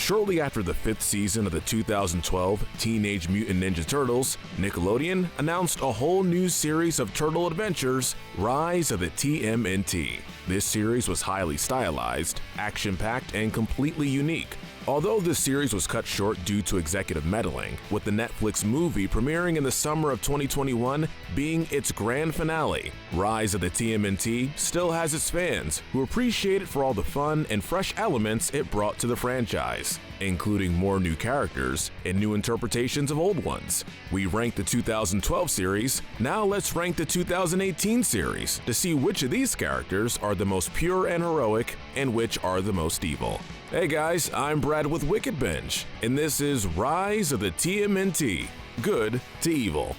Shortly after the 5th season of the 2012 Teenage Mutant Ninja Turtles, Nickelodeon announced a whole new series of turtle adventures, Rise of the TMNT. This series was highly stylized, action-packed, and completely unique. Although this series was cut short due to executive meddling, with the Netflix movie premiering in the summer of 2021 being its grand finale, Rise of the TMNT still has its fans who appreciate it for all the fun and fresh elements it brought to the franchise, including more new characters and new interpretations of old ones. We ranked the 2012 series, now let's rank the 2018 series to see which of these characters are the most pure and heroic and which are the most evil. Hey guys, I'm Brad with Wicked Binge, and this is Rise of the TMNT, Good to Evil.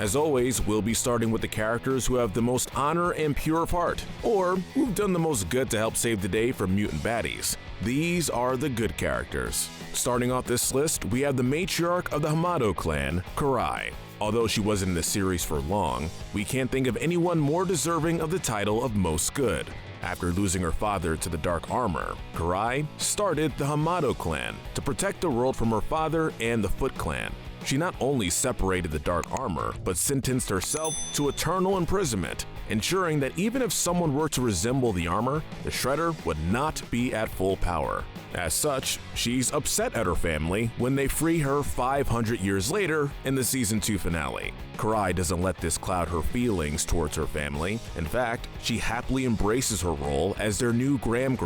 As always, we'll be starting with the characters who have the most honor and pure of heart, or who've done the most good to help save the day from mutant baddies. These are the good characters. Starting off this list, we have the matriarch of the Hueso clan, Karai. Although she wasn't in the series for long, we can't think of anyone more deserving of the title of Most Good. After losing her father to the Dark Armor, Karai started the Hueso clan to protect the world from her father and the Foot clan. She not only separated the Dark Armor, but sentenced herself to eternal imprisonment, ensuring that even if someone were to resemble the armor, the Shredder would not be at full power. As such, she's upset at her family when they free her 500 years later in the Season 2 finale. Karai doesn't let this cloud her feelings towards her family. In fact, she happily embraces her role as their new Gram,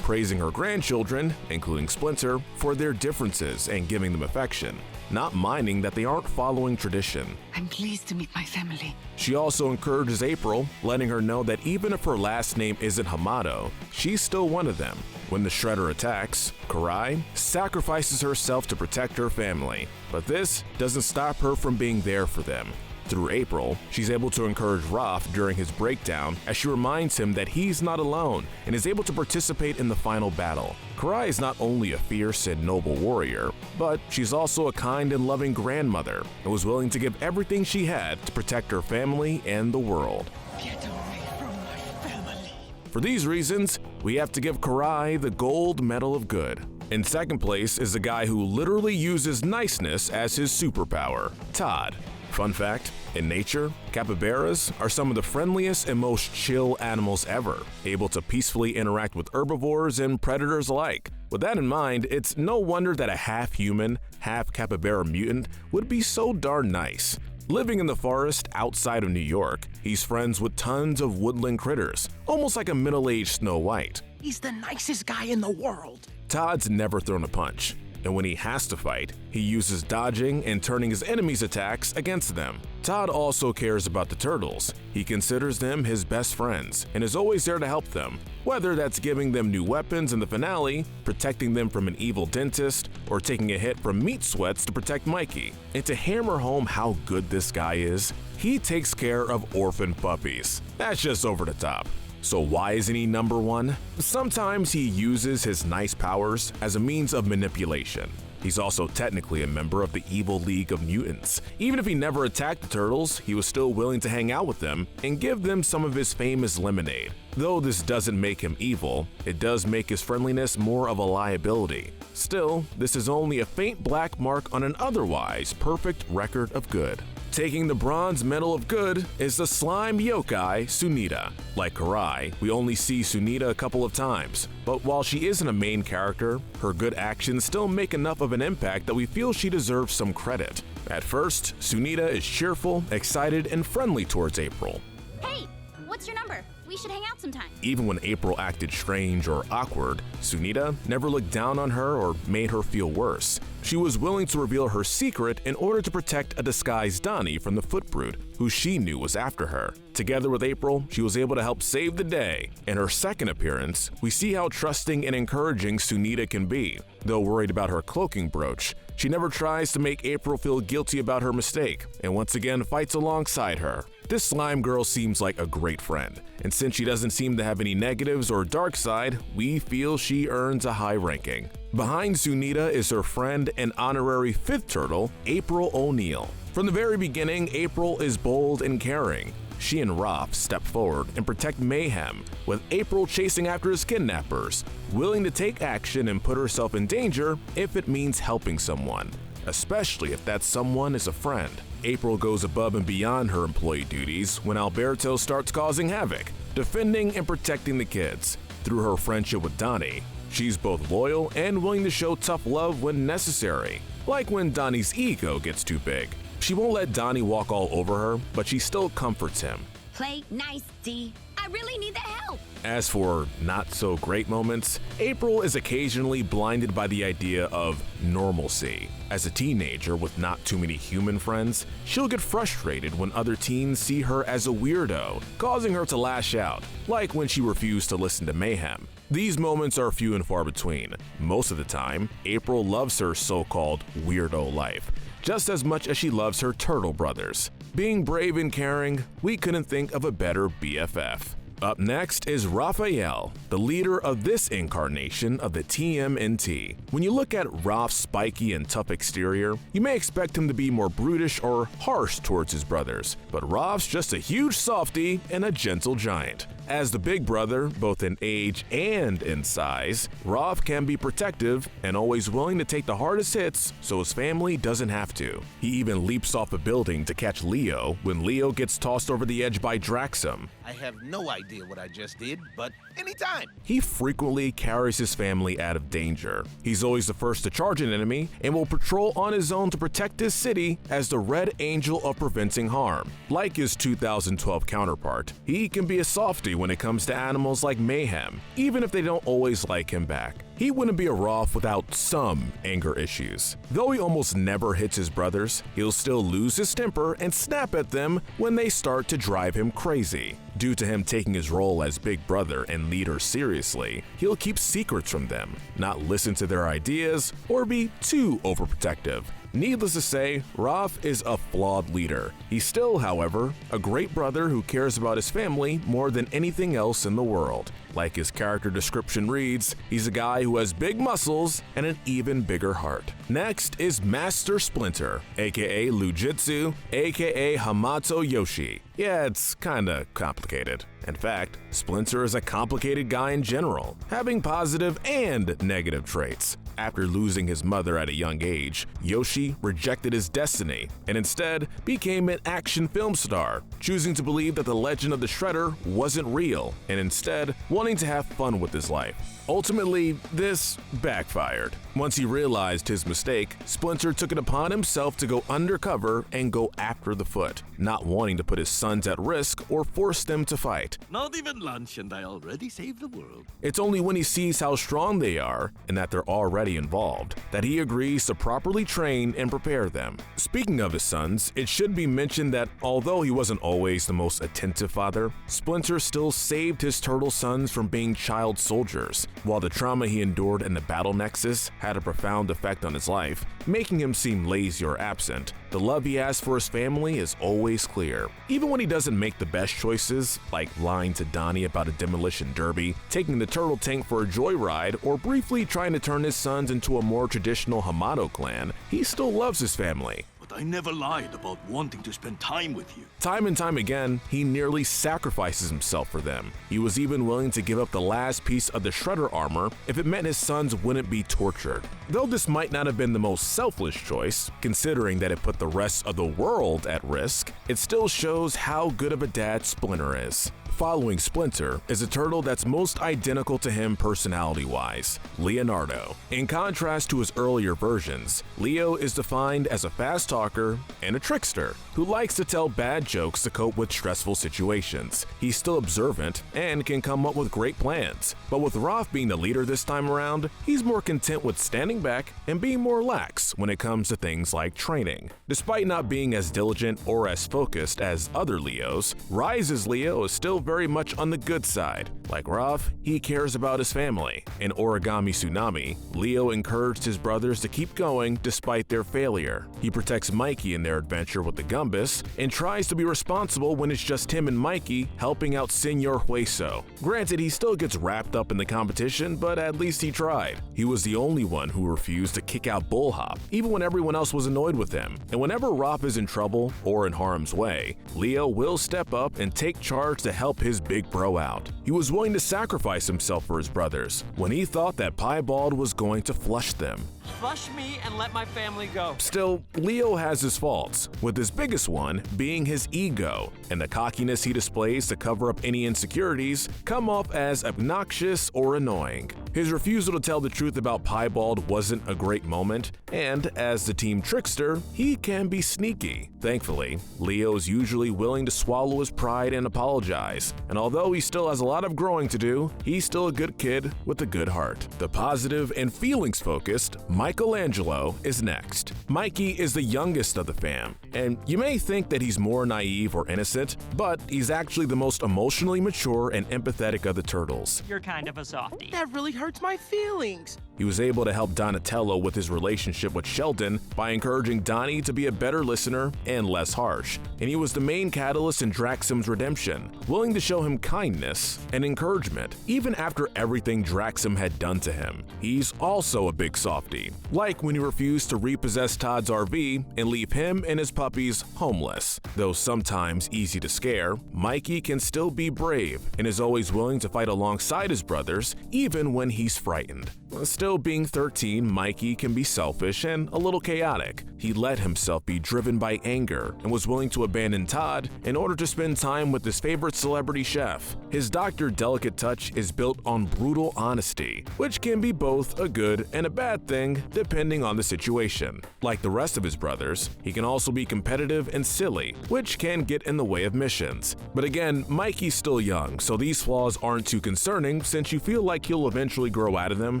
praising her grandchildren, including Splinter, for their differences and giving them affection, not minding that they aren't following tradition. I'm pleased to meet my family. She also encourages April, letting her know that even if her last name isn't Hueso, she's still one of them. When the Shredder attacks, Karai sacrifices herself to protect her family, but this doesn't stop her from being there for them. Through April, she's able to encourage Raph during his breakdown as she reminds him that he's not alone and is able to participate in the final battle. Karai is not only a fierce and noble warrior, but she's also a kind and loving grandmother and was willing to give everything she had to protect her family and the world. Get away from my family. For these reasons, we have to give Karai the Gold Medal of Good. In second place is a guy who literally uses niceness as his superpower, Todd. Fun fact, in nature, capybaras are some of the friendliest and most chill animals ever, able to peacefully interact with herbivores and predators alike. With that in mind, it's no wonder that a half-human, half-capybara mutant would be so darn nice. Living in the forest outside of New York, he's friends with tons of woodland critters, almost like a middle-aged Snow White. He's the nicest guy in the world. Todd's never thrown a punch, and when he has to fight, he uses dodging and turning his enemies' attacks against them. Todd also cares about the turtles. He considers them his best friends and is always there to help them, whether that's giving them new weapons in the finale, protecting them from an evil dentist, or taking a hit from meat sweats to protect Mikey. And to hammer home how good this guy is, he takes care of orphan puppies. That's just over the top. So why isn't he number one? Sometimes he uses his nice powers as a means of manipulation. He's also technically a member of the Evil League of Mutants. Even if he never attacked the turtles, he was still willing to hang out with them and give them some of his famous lemonade. Though this doesn't make him evil, it does make his friendliness more of a liability. Still, this is only a faint black mark on an otherwise perfect record of good. Taking the Bronze Medal of Good is the slime yokai Sunita. Like Karai, we only see Sunita a couple of times, but while she isn't a main character, her good actions still make enough of an impact that we feel she deserves some credit. At first, Sunita is cheerful, excited, and friendly towards April. Hey, what's your number? We should hang out sometime. Even when April acted strange or awkward, Sunita never looked down on her or made her feel worse. She was willing to reveal her secret in order to protect a disguised Donnie from the Foot Brute, who she knew was after her. Together with April, she was able to help save the day. In her second appearance, we see how trusting and encouraging Sunita can be. Though worried about her cloaking brooch, she never tries to make April feel guilty about her mistake, and once again fights alongside her. This slime girl seems like a great friend, and since she doesn't seem to have any negatives or dark side, we feel she earns a high ranking. Behind Sunita is her friend and honorary fifth turtle, April O'Neil. From the very beginning, April is bold and caring. she and Raph step forward and protect Mayhem, with April chasing after his kidnappers, willing to take action and put herself in danger if it means helping someone, especially if that someone is a friend. April goes above and beyond her employee duties when Alberto starts causing havoc, defending and protecting the kids. Through her friendship with Donnie, she's both loyal and willing to show tough love when necessary, like when Donnie's ego gets too big. She won't let Donnie walk all over her, but she still comforts him. Play nice, D. I really need the help. As for not-so-great moments, April is occasionally blinded by the idea of normalcy. As a teenager with not too many human friends, she'll get frustrated when other teens see her as a weirdo, causing her to lash out, like when she refused to listen to Mayhem. These moments are few and far between. Most of the time, April loves her so-called weirdo life, just as much as she loves her turtle brothers. Being brave and caring, we couldn't think of a better BFF. Up next is Raphael, the leader of this incarnation of the TMNT. When you look at Raph's spiky and tough exterior, you may expect him to be more brutish or harsh towards his brothers, but Raph's just a huge softie and a gentle giant. As the big brother, both in age and in size, Raph can be protective and always willing to take the hardest hits so his family doesn't have to. He even leaps off a building to catch Leo when Leo gets tossed over the edge by Draxum. I have no idea what I just did, but anytime. He frequently carries his family out of danger. He's always the first to charge an enemy and will patrol on his own to protect his city as the Red Angel of preventing harm. Like his 2012 counterpart, he can be a softie when it comes to animals like Mayhem, even if they don't always like him back. He wouldn't be a Raph without some anger issues. Though he almost never hits his brothers, he'll still lose his temper and snap at them when they start to drive him crazy. Due to him taking his role as big brother and leader seriously, he'll keep secrets from them, not listen to their ideas, or be too overprotective. Needless to say, Raph is a flawed leader. He's still, however, a great brother who cares about his family more than anything else in the world. Like his character description reads, he's a guy who has big muscles and an even bigger heart. Next is Master Splinter, aka Lujitsu, aka Hamato Yoshi. Yeah, it's kinda complicated. In fact, Splinter is a complicated guy in general, having positive and negative traits. After losing his mother at a young age, Yoshi rejected his destiny and instead became an action film star, choosing to believe that the legend of the Shredder wasn't real and instead wanting to have fun with his life. Ultimately, this backfired. Once he realized his mistake, Splinter took it upon himself to go undercover and go after the Foot, not wanting to put his sons at risk or force them to fight. Not even lunch and I already saved the world. It's only when he sees how strong they are and that they're already involved that he agrees to properly train and prepare them. Speaking of his sons, it should be mentioned that although he wasn't always the most attentive father, Splinter still saved his turtle sons from being child soldiers. While the trauma he endured in the Battle Nexus had a profound effect on his life, making him seem lazy or absent, the love he has for his family is always clear. Even when he doesn't make the best choices, like lying to Donnie about a demolition derby, taking the turtle tank for a joyride, or briefly trying to turn his sons into a more traditional Hamato clan, he still loves his family. But I never lied about wanting to spend time with you. Time and time again, he nearly sacrifices himself for them. He was even willing to give up the last piece of the Shredder armor if it meant his sons wouldn't be tortured. Though this might not have been the most selfish choice, considering that it put the rest of the world at risk, it still shows how good of a dad Splinter is. Following Splinter is a turtle that's most identical to him personality-wise, Leonardo. In contrast to his earlier versions, Leo is defined as a fast talker and a trickster who likes to tell bad jokes to cope with stressful situations. He's still observant and can come up with great plans, but with Raph being the leader this time around, he's more content with standing back and being more lax when it comes to things like training. Despite not being as diligent or as focused as other Leos, Rise's Leo is still very much on the good side. Like Raph, he cares about his family. In Origami Tsunami, Leo encouraged his brothers to keep going despite their failure. He protects Mikey in their adventure with the Gumbus and tries to be responsible when it's just him and Mikey helping out Senor Hueso. Granted, he still gets wrapped up in the competition, but at least he tried. He was the only one who refused to kick out Bullhop, even when everyone else was annoyed with him. And whenever Raph is in trouble or in harm's way, Leo will step up and take charge to help his big bro out. He was willing to sacrifice himself for his brothers when he thought that Piebald was going to flush them. Flush me and let my family go. Still, Leo has his faults, with his biggest one being his ego, and the cockiness he displays to cover up any insecurities come off as obnoxious or annoying. His refusal to tell the truth about Piebald wasn't a great moment, and as the team Trickster, he can be sneaky. Thankfully, Leo is usually willing to swallow his pride and apologize, and although he still has a lot of growing to do, he's still a good kid with a good heart. The positive and feelings-focused Michelangelo is next. Mikey is the youngest of the fam, and you may think that he's more naive or innocent, but he's actually the most emotionally mature and empathetic of the turtles. You're kind of a softie. That really hurts my feelings. He was able to help Donatello with his relationship with Sheldon by encouraging Donnie to be a better listener and less harsh, and he was the main catalyst in Draxum's redemption, willing to show him kindness and encouragement, even after everything Draxum had done to him. He's also a big softie, like when he refused to repossess Todd's RV and leave him and his puppies homeless. Though sometimes easy to scare, Mikey can still be brave and is always willing to fight alongside his brothers, even when he's frightened. Still being 13, Mikey can be selfish and a little chaotic. He let himself be driven by anger and was willing to abandon Todd in order to spend time with his favorite celebrity chef. His Dr. Delicate touch is built on brutal honesty, which can be both a good and a bad thing depending on the situation. Like the rest of his brothers, he can also be competitive and silly, which can get in the way of missions. But again, Mikey's still young, so these flaws aren't too concerning since you feel like he'll eventually grow out of them,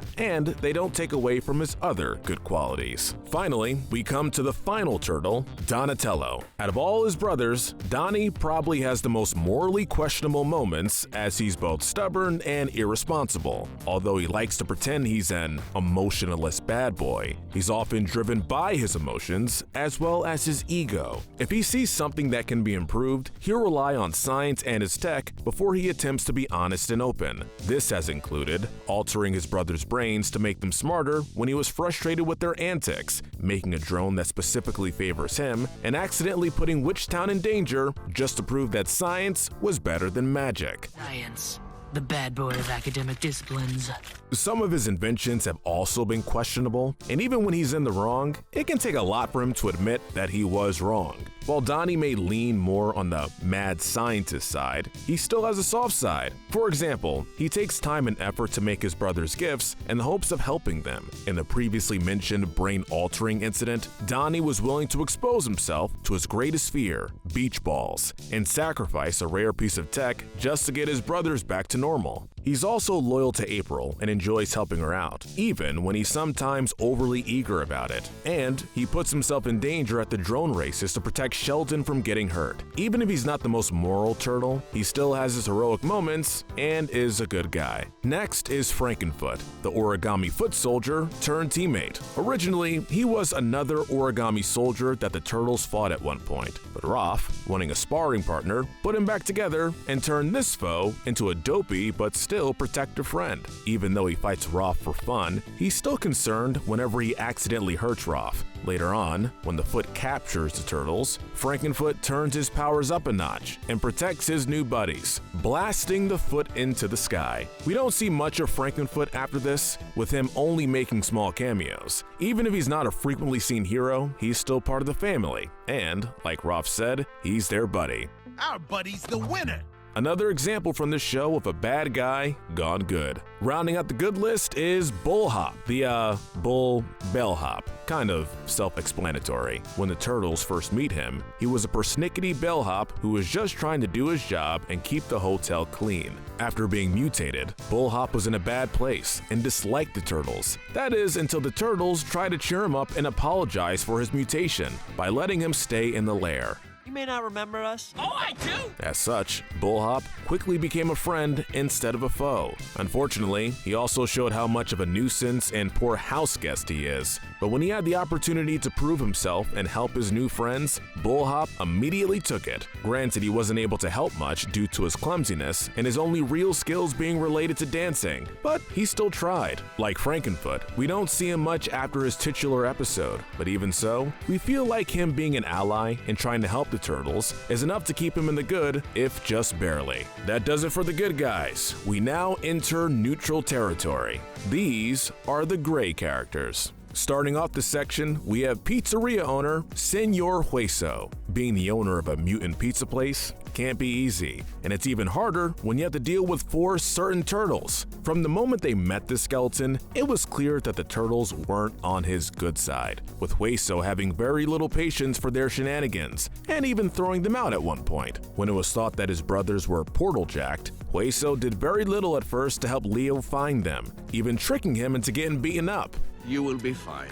and they don't take away from his other good qualities. Finally, we come to the final turtle, Donatello. Out of all his brothers, Donnie probably has the most morally questionable moments as he's both stubborn and irresponsible. Although he likes to pretend he's an emotionless bad boy, he's often driven by his emotions as well as his ego. If he sees something that can be improved, he'll rely on science and his tech before he attempts to be honest and open. This has included altering his brother's brains to make them smarter when he was frustrated with their antics, making a drone that specifically favors him, and accidentally putting Witchtown in danger just to prove that science was better than magic. Science, the bad boy of academic disciplines. Some of his inventions have also been questionable, and even when he's in the wrong, it can take a lot for him to admit that he was wrong. While Donnie may lean more on the mad scientist side, he still has a soft side. For example, he takes time and effort to make his brothers gifts in the hopes of helping them. In the previously mentioned brain-altering incident, Donnie was willing to expose himself to his greatest fear, beach balls, and sacrifice a rare piece of tech just to get his brothers back to normal. He's also loyal to April and enjoys helping her out, even when he's sometimes overly eager about it. And he puts himself in danger at the drone races to protect Sheldon from getting hurt. Even if he's not the most moral turtle, he still has his heroic moments and is a good guy. Next is Frankenfoot, the origami foot soldier turned teammate. Originally, he was another origami soldier that the turtles fought at one point, but Raph, wanting a sparring partner, put him back together and turned this foe into a dopey but still protective friend. Even though he fights Raph for fun, he's still concerned whenever he accidentally hurts Raph. Later on, when the foot captures the turtles, Frankenfoot turns his powers up a notch and protects his new buddies, blasting the foot into the sky. We don't see much of Frankenfoot after this, with him only making small cameos. Even if he's not a frequently seen hero, he's still part of the family, and, like Raph said, he's their buddy. Our buddy's the winner. Another example from this show of a bad guy gone good. Rounding out the good list is Bullhop, the bull bellhop. Kind of self-explanatory. When the turtles first meet him, he was a persnickety bellhop who was just trying to do his job and keep the hotel clean. After being mutated, Bullhop was in a bad place and disliked the turtles. That is, until the turtles tried to cheer him up and apologize for his mutation by letting him stay in the lair. You may not remember us. Oh, I do! As such, Bullhop quickly became a friend instead of a foe. Unfortunately, he also showed how much of a nuisance and poor house guest he is. But when he had the opportunity to prove himself and help his new friends, Bullhop immediately took it. Granted, he wasn't able to help much due to his clumsiness and his only real skills being related to dancing, but he still tried. Like Frankenfoot, we don't see him much after his titular episode, but even so, we feel like him being an ally and trying to help the Turtles is enough to keep him in the good, if just barely. That does it for the good guys. We now enter neutral territory. These are the gray characters. Starting off the section, we have pizzeria owner Senor Hueso. Being the owner of a mutant pizza place can't be easy, and it's even harder when you have to deal with 4 certain turtles. From the moment they met the skeleton, it was clear that the turtles weren't on his good side, with Hueso having very little patience for their shenanigans, and even throwing them out at one point. When it was thought that his brothers were portal jacked, Hueso did very little at first to help Leo find them, even tricking him into getting beaten up. You will be fine.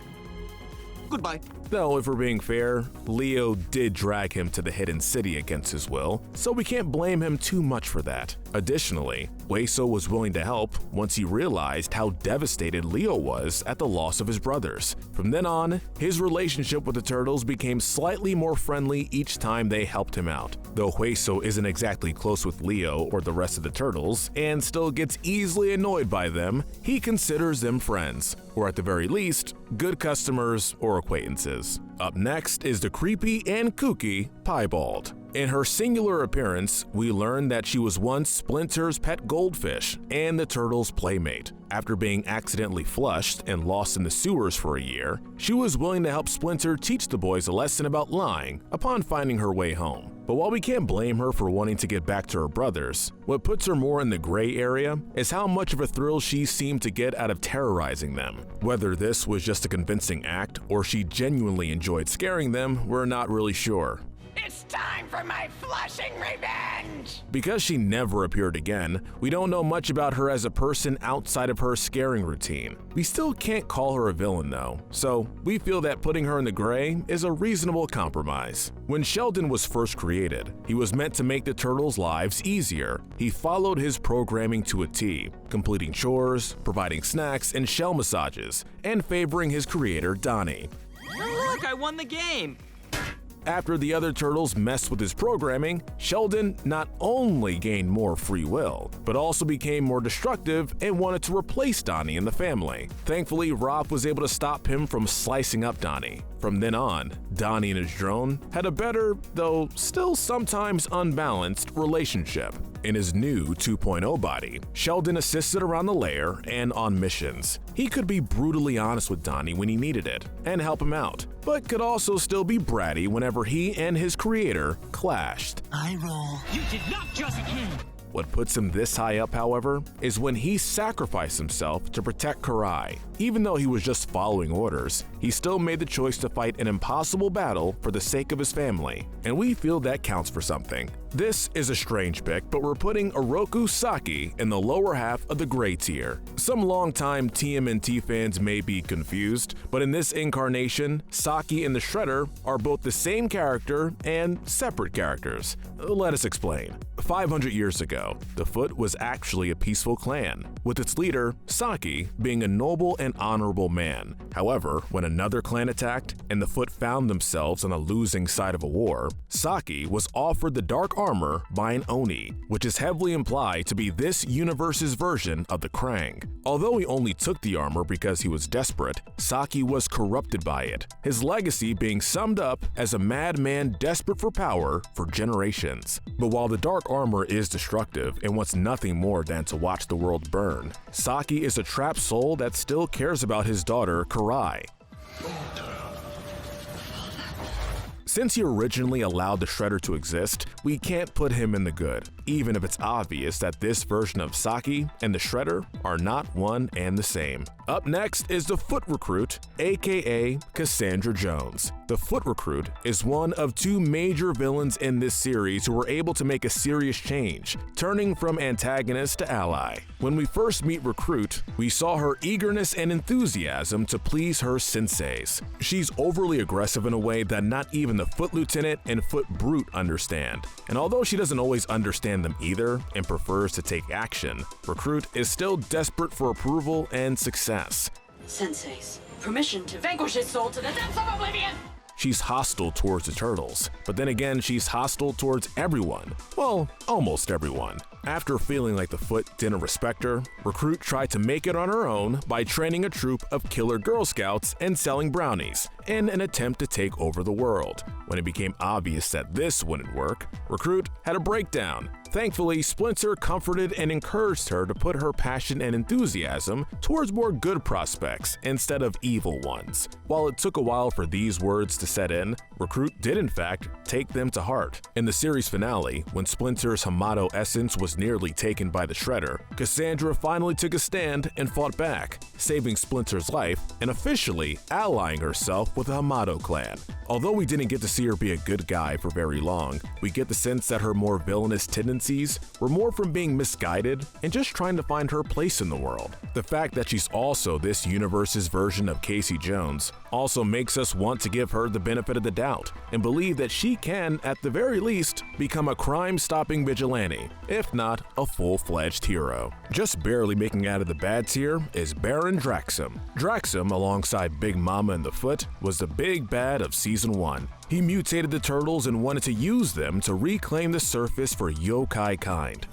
Goodbye. Though, if we're being fair, Leo did drag him to the hidden city against his will, so we can't blame him too much for that. Additionally, Hueso was willing to help once he realized how devastated Leo was at the loss of his brothers. From then on, his relationship with the Turtles became slightly more friendly each time they helped him out. Though Hueso isn't exactly close with Leo or the rest of the Turtles, and still gets easily annoyed by them, he considers them friends, or at the very least, good customers or acquaintances. Up next is the creepy and kooky Piebald. In her singular appearance, we learn that she was once Splinter's pet goldfish and the Turtles' playmate. After being accidentally flushed and lost in the sewers for a year, she was willing to help Splinter teach the boys a lesson about lying upon finding her way home. But while we can't blame her for wanting to get back to her brothers, what puts her more in the gray area is how much of a thrill she seemed to get out of terrorizing them. Whether this was just a convincing act or she genuinely enjoyed scaring them, we're not really sure. It's time for my flushing revenge! Because she never appeared again, we don't know much about her as a person outside of her scaring routine. We still can't call her a villain though, so we feel that putting her in the gray is a reasonable compromise. When Sheldon was first created, he was meant to make the Turtles' lives easier. He followed his programming to a T, completing chores, providing snacks and shell massages, and favoring his creator, Donnie. Look, I won the game! After the other Turtles messed with his programming, Sheldon not only gained more free will, but also became more destructive and wanted to replace Donnie in the family. Thankfully, Raph was able to stop him from slicing up Donnie. From then on, Donnie and his drone had a better, though still sometimes unbalanced, relationship. In his new 2.0 body, Sheldon assisted around the lair and on missions. He could be brutally honest with Donnie when he needed it and help him out, but could also still be bratty whenever he and his creator clashed. I roll. You did not just... What puts him this high up, however, is when he sacrificed himself to protect Karai. Even though he was just following orders, he still made the choice to fight an impossible battle for the sake of his family, and we feel that counts for something. This is a strange pick, but we're putting Oroku Saki in the lower half of the gray tier. Some longtime TMNT fans may be confused, but in this incarnation, Saki and the Shredder are both the same character and separate characters. Let us explain. 500 years ago, the Foot was actually a peaceful clan, with its leader, Saki, being a noble and honorable man. However, when another clan attacked and the Foot found themselves on the losing side of a war, Saki was offered the dark armor by an Oni, which is heavily implied to be this universe's version of the Krang. Although he only took the armor because he was desperate, Saki was corrupted by it, his legacy being summed up as a madman desperate for power for generations. But while the dark armor is destructive and wants nothing more than to watch the world burn, Saki is a trapped soul that still cares about his daughter, Karai. Since he originally allowed the Shredder to exist, we can't put him in the good, even if it's obvious that this version of Saki and the Shredder are not one and the same. Up next is the Foot Recruit, aka Cassandra Jones. The Foot Recruit is one of 2 major villains in this series who were able to make a serious change, turning from antagonist to ally. When we first meet Recruit, we saw her eagerness and enthusiasm to please her senseis. She's overly aggressive in a way that not even the Foot Lieutenant and Foot Brute understand. And although she doesn't always understand understand them either and prefers to take action, Recruit is still desperate for approval and success. Senseis, permission to vanquish his soul to the depths of oblivion! She's hostile towards the turtles, but then again she's hostile towards everyone. Well, almost everyone. After feeling like the Foot didn't respect her, Recruit tried to make it on her own by training a troop of killer Girl Scouts and selling brownies in an attempt to take over the world. When it became obvious that this wouldn't work, Recruit had a breakdown. Thankfully, Splinter comforted and encouraged her to put her passion and enthusiasm towards more good prospects instead of evil ones. While it took a while for these words to set in, Recruit did in fact take them to heart. In the series finale, when Splinter's Hamato essence was nearly taken by the Shredder, Cassandra finally took a stand and fought back, saving Splinter's life and officially allying herself with the Hamato clan. Although we didn't get to see her be a good guy for very long, we get the sense that her more villainous tendencies were more from being misguided and just trying to find her place in the world. The fact that she's also this universe's version of Casey Jones also makes us want to give her the benefit of the doubt and believe that she can, at the very least, become a crime-stopping vigilante, if not a full-fledged hero. Just barely making out of the bad tier is Baron Draxum. Draxum, alongside Big Mama and the Foot, was the big bad of Season 1. He mutated the turtles and wanted to use them to reclaim the surface for yokai kind.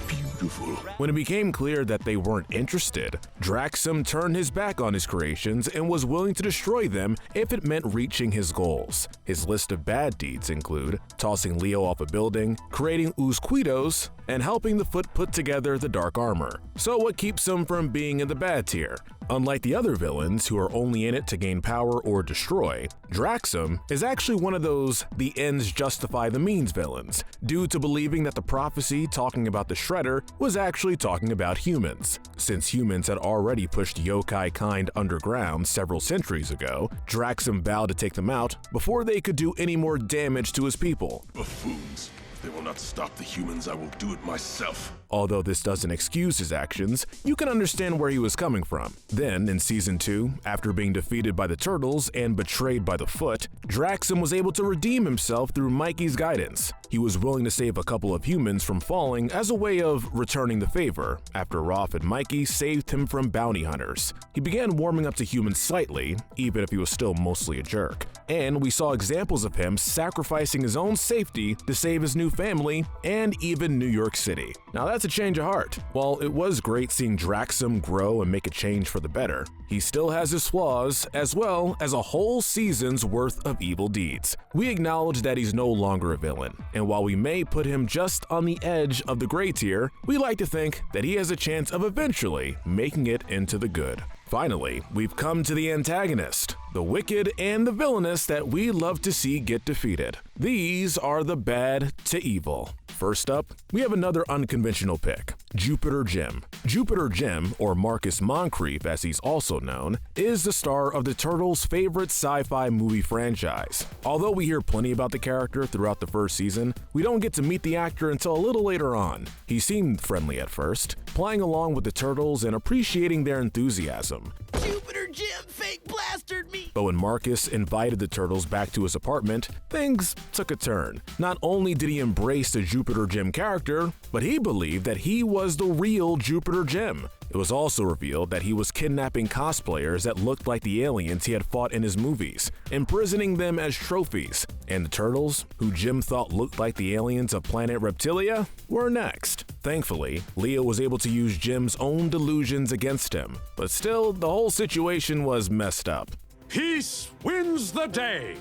Beautiful. When it became clear that they weren't interested, Draxum turned his back on his creations and was willing to destroy them if it meant reaching his goals. His list of bad deeds include tossing Leo off a building, creating Uzquitos, and helping the Foot put together the dark armor. So what keeps him from being in the bad tier? Unlike the other villains who are only in it to gain power or destroy, Draxum is actually one of those the ends justify the means villains, due to believing that the prophecy talking about the Shredder was actually talking about humans. Since humans had already pushed yokai kind underground several centuries ago, Draxum vowed to take them out before they could do any more damage to his people. Buffoons. If they will not stop the humans, I will do it myself. Although this doesn't excuse his actions, you can understand where he was coming from. Then, in Season 2, after being defeated by the Turtles and betrayed by the Foot, Draxum was able to redeem himself through Mikey's guidance. He was willing to save a couple of humans from falling as a way of returning the favor after Raph and Mikey saved him from bounty hunters. He began warming up to humans slightly, even if he was still mostly a jerk. And we saw examples of him sacrificing his own safety to save his new family and even New York City. Now that's a change of heart. While it was great seeing Draxum grow and make a change for the better, he still has his flaws as well as a whole season's worth of evil deeds. We acknowledge that he's no longer a villain, and while we may put him just on the edge of the gray tier, we like to think that he has a chance of eventually making it into the good. Finally, we've come to the antagonist, the wicked and the villainous that we love to see get defeated. These are the bad to evil. First up, we have another unconventional pick, Jupiter Jim. Jupiter Jim, or Marcus Moncrief as he's also known, is the star of the Turtles' favorite sci-fi movie franchise. Although we hear plenty about the character throughout the first season, we don't get to meet the actor until a little later on. He seemed friendly at first, playing along with the Turtles and appreciating their enthusiasm. Jupiter Jim fake blastered me! But when Marcus invited the Turtles back to his apartment, things took a turn. Not only did he embrace the Jupiter Jim character, but he believed that he was the real Jupiter Jim. It was also revealed that he was kidnapping cosplayers that looked like the aliens he had fought in his movies, imprisoning them as trophies. And the Turtles, who Jim thought looked like the aliens of planet Reptilia, were next. Thankfully, Leo was able to use Jim's own delusions against him, but still, the whole situation was messed up. Peace wins the day,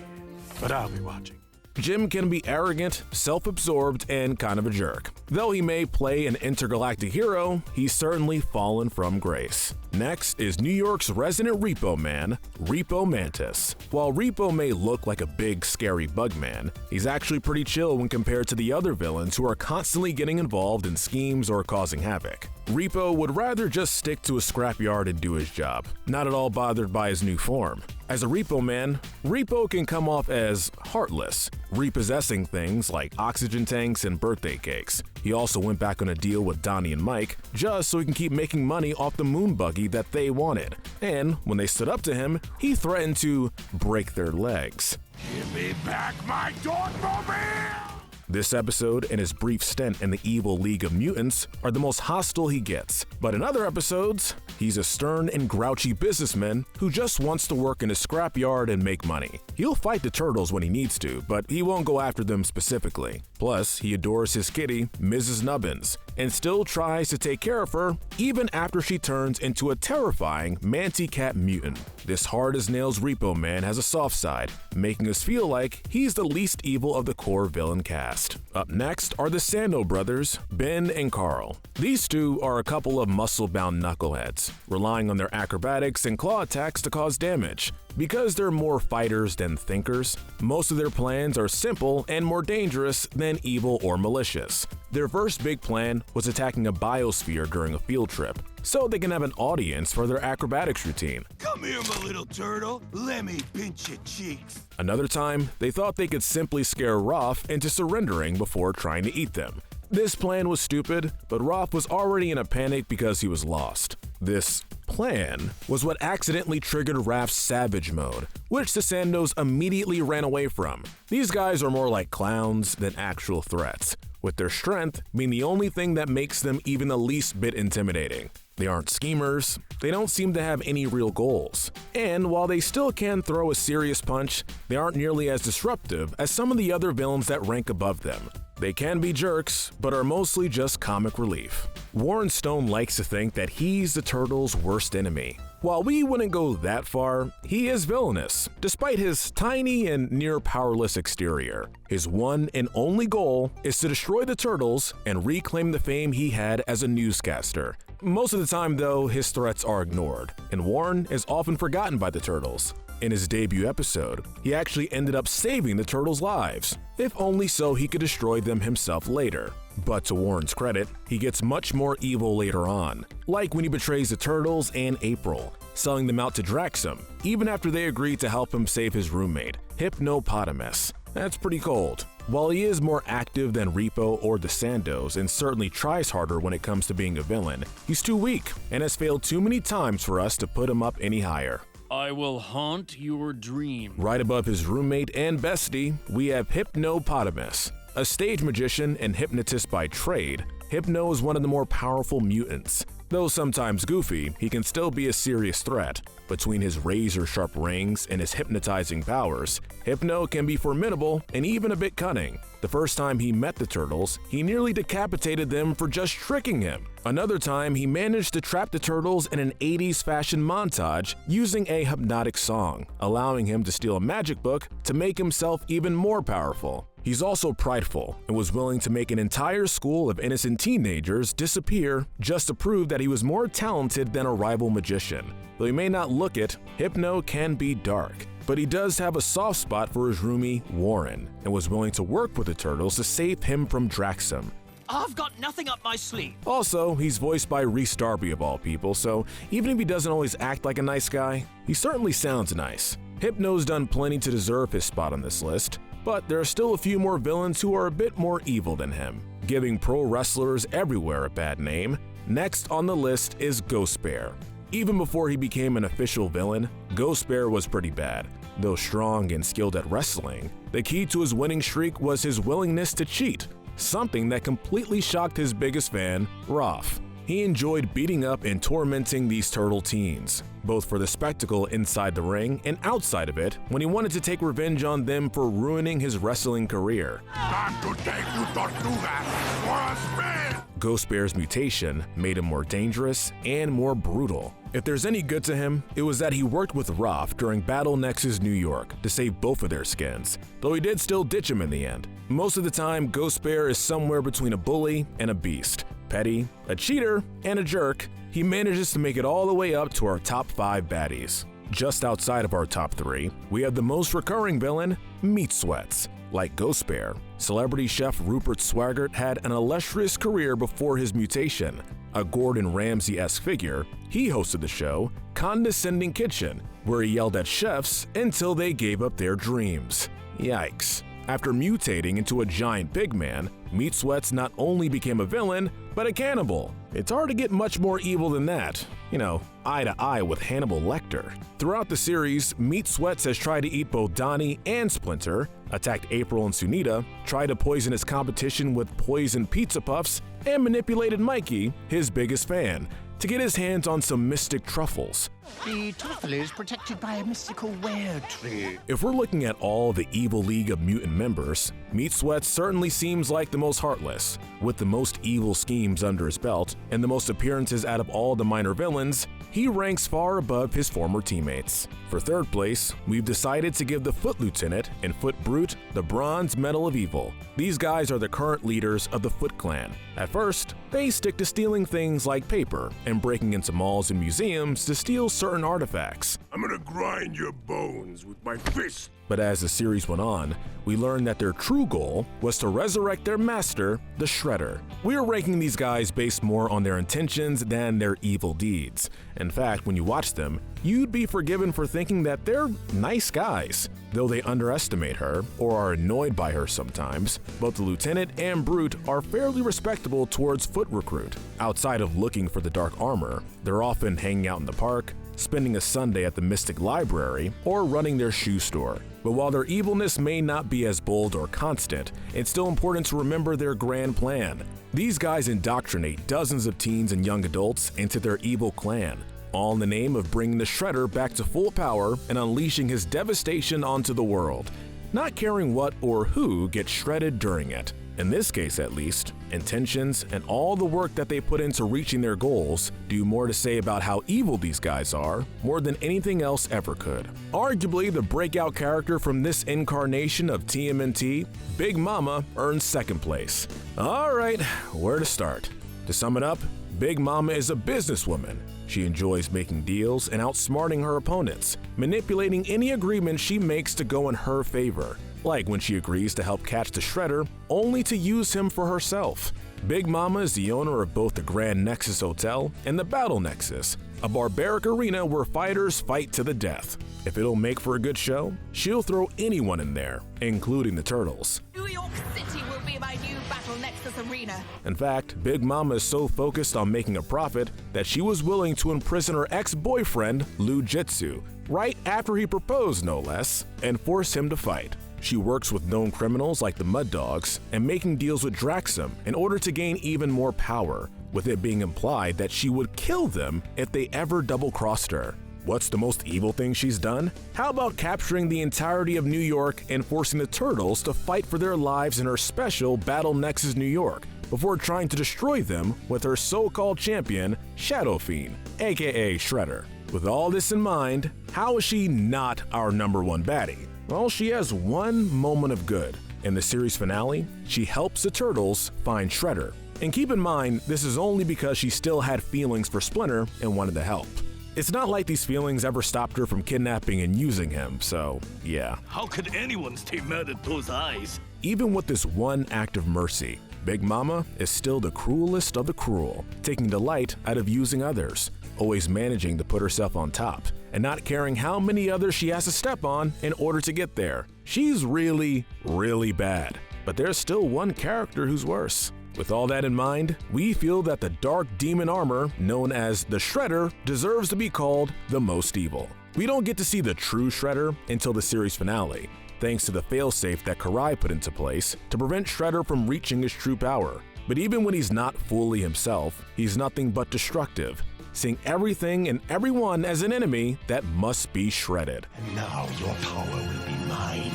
but I'll be watching. Jim can be arrogant, self-absorbed, and kind of a jerk. Though he may play an intergalactic hero, he's certainly fallen from grace. Next is New York's resident Repo man, Repo Mantis. While Repo may look like a big, scary bug man, he's actually pretty chill when compared to the other villains who are constantly getting involved in schemes or causing havoc. Repo would rather just stick to a scrapyard and do his job, not at all bothered by his new form. As a Repo man, Repo can come off as heartless, repossessing things like oxygen tanks and birthday cakes. He also went back on a deal with Donnie and Mike just so he can keep making money off the moon buggy that they wanted. And when they stood up to him, he threatened to break their legs. Give me back my Dorkmobile! This episode and his brief stint in the evil League of Mutants are the most hostile he gets, but in other episodes, he's a stern and grouchy businessman who just wants to work in a scrapyard and make money. He'll fight the turtles when he needs to, but he won't go after them specifically. Plus, he adores his kitty, Mrs. Nubbins, and still tries to take care of her even after she turns into a terrifying manti-cat mutant. This hard-as-nails Repo man has a soft side, making us feel like he's the least evil of the core villain cast. Up next are the Sandoz brothers, Ben and Carl. These two are a couple of muscle-bound knuckleheads, relying on their acrobatics and claw attacks to cause damage. Because they're more fighters than thinkers, most of their plans are simple and more dangerous than evil or malicious. Their first big plan was attacking a biosphere during a field trip, so they can have an audience for their acrobatics routine. Come here, my little turtle. Let me pinch your cheeks. Another time, they thought they could simply scare Raph into surrendering before trying to eat them. This plan was stupid, but Raph was already in a panic because he was lost. This plan was what accidentally triggered Raph's savage mode, which the Sandoz immediately ran away from. These guys are more like clowns than actual threats, with their strength being the only thing that makes them even the least bit intimidating. They aren't schemers, they don't seem to have any real goals, and while they still can throw a serious punch, they aren't nearly as disruptive as some of the other villains that rank above them. They can be jerks, but are mostly just comic relief. Warren Stone likes to think that he's the Turtles' worst enemy. While we wouldn't go that far, he is villainous, despite his tiny and near-powerless exterior. His one and only goal is to destroy the Turtles and reclaim the fame he had as a newscaster. Most of the time, though, his threats are ignored, and Warren is often forgotten by the Turtles. In his debut episode, he actually ended up saving the Turtles' lives, if only so he could destroy them himself later. But to Warren's credit, he gets much more evil later on, like when he betrays the Turtles and April, selling them out to Draxum, even after they agreed to help him save his roommate, Hypnopotamus. That's pretty cold. While he is more active than Repo or the Sandoz and certainly tries harder when it comes to being a villain, he's too weak and has failed too many times for us to put him up any higher. I will haunt your dream. Right above his roommate and bestie, we have Hypnopotamus. A stage magician and hypnotist by trade, Hypno is one of the more powerful mutants. Though sometimes goofy, he can still be a serious threat. Between his razor-sharp rings and his hypnotizing powers, Hypno can be formidable and even a bit cunning. The first time he met the Turtles, he nearly decapitated them for just tricking him. Another time, he managed to trap the Turtles in an 80s fashion montage using a hypnotic song, allowing him to steal a magic book to make himself even more powerful. He's also prideful and was willing to make an entire school of innocent teenagers disappear just to prove that he was more talented than a rival magician. Though he may not look it, Hypno can be dark, but he does have a soft spot for his roomie, Warren, and was willing to work with the Turtles to save him from Draxum. I've got nothing up my sleeve. Also, he's voiced by Rhys Darby of all people, so even if he doesn't always act like a nice guy, he certainly sounds nice. Hypno's done plenty to deserve his spot on this list, but there are still a few more villains who are a bit more evil than him, giving pro wrestlers everywhere a bad name. Next on the list is Ghost Bear. Even before he became an official villain, Ghost Bear was pretty bad. Though strong and skilled at wrestling, the key to his winning streak was his willingness to cheat, something that completely shocked his biggest fan, Raph. He enjoyed beating up and tormenting these turtle teens, both for the spectacle inside the ring and outside of it when he wanted to take revenge on them for ruining his wrestling career. Not to take you, Tortuga, for a spin! Ghost Bear's mutation made him more dangerous and more brutal. If there's any good to him, it was that he worked with Raph during Battle Nexus New York to save both of their skins, though he did still ditch him in the end. Most of the time, Ghost Bear is somewhere between a bully and a beast. Petty, a cheater, and a jerk, he manages to make it all the way up to our top 5 baddies. Just outside of our top 3, we have the most recurring villain, Meat Sweats. Like Ghost Bear, celebrity chef Rupert Swaggart had an illustrious career before his mutation. A Gordon Ramsay-esque figure, he hosted the show Condescending Kitchen, where he yelled at chefs until they gave up their dreams. Yikes. After mutating into a giant pig man, Meat Sweats not only became a villain, but a cannibal. It's hard to get much more evil than that. You know, eye to eye with Hannibal Lecter. Throughout the series, Meat Sweats has tried to eat both Donnie and Splinter, attacked April and Sunita, tried to poison his competition with poisoned pizza puffs, and manipulated Mikey, his biggest fan, to get his hands on some mystic truffles. The truffle is protected by a mystical were tree. If we're looking at all the evil League of Mutant members, Meat Sweat certainly seems like the most heartless. With the most evil schemes under his belt and the most appearances out of all the minor villains, he ranks far above his former teammates. For third place, we've decided to give the Foot Lieutenant and Foot Brute the Bronze Medal of Evil. These guys are the current leaders of the Foot Clan. At first, they stick to stealing things like paper and breaking into malls and museums to steal certain artifacts. I'm gonna grind your bones with my fist. But as the series went on, we learned that their true goal was to resurrect their master, the Shredder. We are ranking these guys based more on their intentions than their evil deeds. In fact, when you watch them, you'd be forgiven for thinking that they're nice guys. Though they underestimate her, or are annoyed by her sometimes, both the Lieutenant and Brute are fairly respectable towards Foot Recruit. Outside of looking for the dark armor, they're often hanging out in the park, spending a Sunday at the Mystic Library, or running their shoe store. But while their evilness may not be as bold or constant, it's still important to remember their grand plan. These guys indoctrinate dozens of teens and young adults into their evil clan, all in the name of bringing the Shredder back to full power and unleashing his devastation onto the world, not caring what or who gets shredded during it. In this case at least, intentions and all the work that they put into reaching their goals do more to say about how evil these guys are more than anything else ever could. Arguably the breakout character from this incarnation of TMNT, Big Mama earns second place. Alright, where to start? To sum it up, Big Mama is a businesswoman. She enjoys making deals and outsmarting her opponents, manipulating any agreement she makes to go in her favor. Like when she agrees to help catch the Shredder, only to use him for herself. Big Mama is the owner of both the Grand Nexus Hotel and the Battle Nexus, a barbaric arena where fighters fight to the death. If it'll make for a good show, she'll throw anyone in there, including the Turtles. New York City will be my new Battle Nexus arena. In fact, Big Mama is so focused on making a profit that she was willing to imprison her ex-boyfriend, Lou Jitsu, right after he proposed no less, and force him to fight. She works with known criminals like the Mud Dogs and making deals with Draxum in order to gain even more power, with it being implied that she would kill them if they ever double-crossed her. What's the most evil thing she's done? How about capturing the entirety of New York and forcing the Turtles to fight for their lives in her special Battle Nexus New York before trying to destroy them with her so-called champion, Shadow Fiend, aka Shredder. With all this in mind, how is she not our #1 baddie? Well, she has one moment of good. In the series finale, she helps the Turtles find Shredder. And keep in mind, this is only because she still had feelings for Splinter and wanted to help. It's not like these feelings ever stopped her from kidnapping and using him, so yeah. How could anyone stay mad at those eyes? Even with this one act of mercy, Big Mama is still the cruelest of the cruel, taking delight out of using others, always managing to put herself on top, and not caring how many others she has to step on in order to get there. She's really, really bad. But there's still one character who's worse. With all that in mind, we feel that the dark demon armor, known as the Shredder, deserves to be called the most evil. We don't get to see the true Shredder until the series finale, thanks to the failsafe that Karai put into place to prevent Shredder from reaching his true power. But even when he's not fully himself, he's nothing but destructive, seeing everything and everyone as an enemy that must be shredded. And now your power will be mine.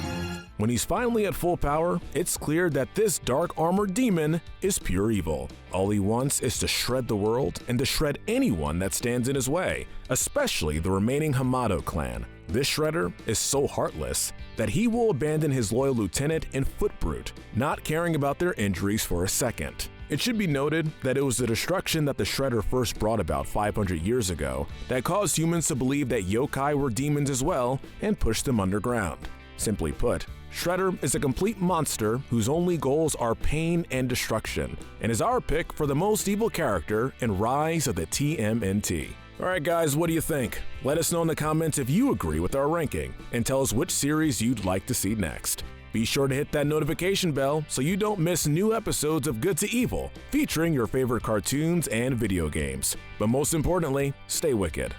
When he's finally at full power, it's clear that this dark armored demon is pure evil. All he wants is to shred the world and to shred anyone that stands in his way, especially the remaining Hamato clan. This Shredder is so heartless that he will abandon his loyal lieutenant and Foot Brute, not caring about their injuries for a second. It should be noted that it was the destruction that the Shredder first brought about 500 years ago that caused humans to believe that yokai were demons as well and pushed them underground. Simply put, Shredder is a complete monster whose only goals are pain and destruction, and is our pick for the most evil character in Rise of the TMNT. Alright guys, what do you think? Let us know in the comments if you agree with our ranking, and tell us which series you'd like to see next. Be sure to hit that notification bell so you don't miss new episodes of Good to Evil, featuring your favorite cartoons and video games. But most importantly, stay wicked.